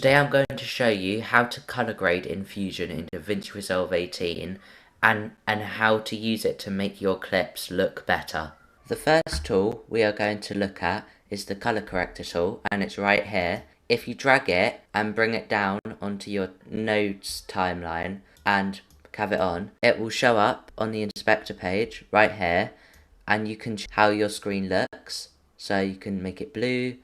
Today I'm going to show you how to color grade in Fusion in DaVinci Resolve 18 and how to use it to make your clips look better. The first tool we are going to look at is the color corrector tool, and it's right here. If you drag it and bring it down onto your nodes timeline and have it on, it will show up on the inspector page right here, and you can how your screen looks. So you can make it blue,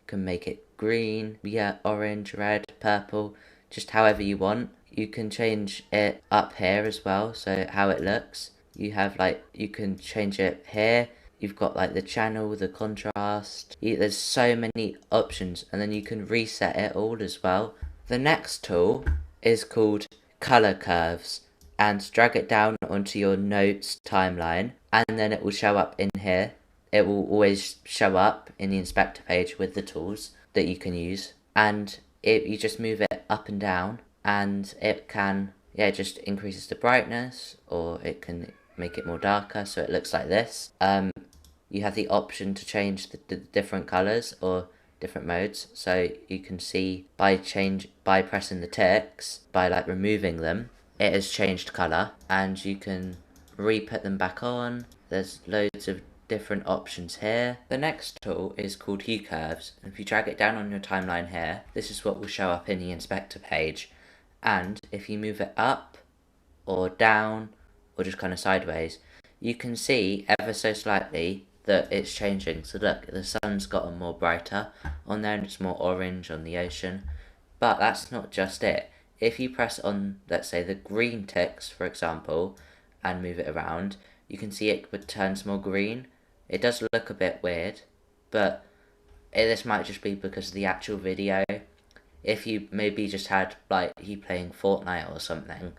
can make it green, orange, red, purple, just however you want. You can change it up here as well, so how it looks. You have you can change it here. You've got the channel, the contrast. There's so many options, and then you can reset it all as well. The next tool is called color curves, and drag it down onto your notes timeline, and then it will show up in here. It will always show up in the inspector page with the tools that you can use, and you just move it up and down, and it can it just increases the brightness, or it can make it more darker so it looks like this. You have the option to change the different colors or different modes, so you can see by pressing the ticks, by removing them, it has changed color, and you can re-put them back on. There's loads of different options here. The next tool is called hue curves, and if you drag it down on your timeline here, this is what will show up in the inspector page. And if you move it up or down or just kind of sideways, you can see ever so slightly that it's changing. So look, the sun's gotten more brighter on there, and it's more orange on the ocean. But that's not just it. If you press on, let's say, the green ticks, for example, and move it around, you can see it would turn more green. It does look a bit weird, but this might just be because of the actual video. If you maybe just had you playing Fortnite or something,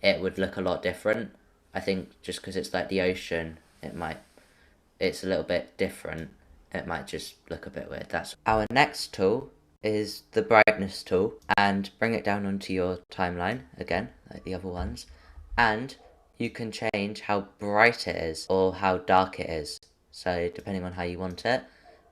it would look a lot different. I think just because it's the ocean, it's a little bit different. It might just look a bit weird. That's our next tool is the brightness tool, and bring it down onto your timeline again, like the other ones, and you can change how bright it is or how dark it is. So depending on how you want it,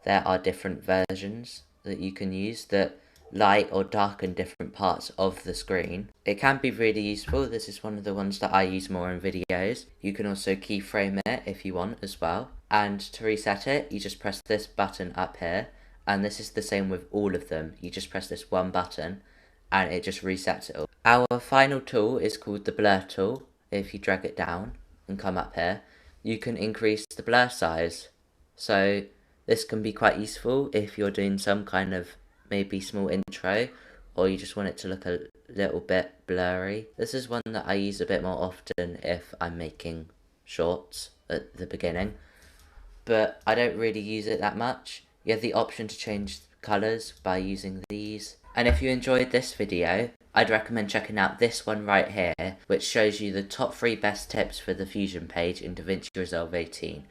there are different versions that you can use that light or darken different parts of the screen. It can be really useful. This is one of the ones that I use more in videos. You can also keyframe it if you want as well. And to reset it, you just press this button up here, and this is the same with all of them. You just press this one button and it just resets it all. Our final tool is called the blur tool. If you drag it down and come up here, you can increase the blur size. So this can be quite useful if you're doing some kind of maybe small intro, or you just want it to look a little bit blurry. This is one that I use a bit more often if I'm making shorts at the beginning, but I don't really use it that much. You have the option to change colors by using these. And if you enjoyed this video, I'd recommend checking out this one right here, which shows you the top 3 best tips for the Fusion page in DaVinci Resolve 18.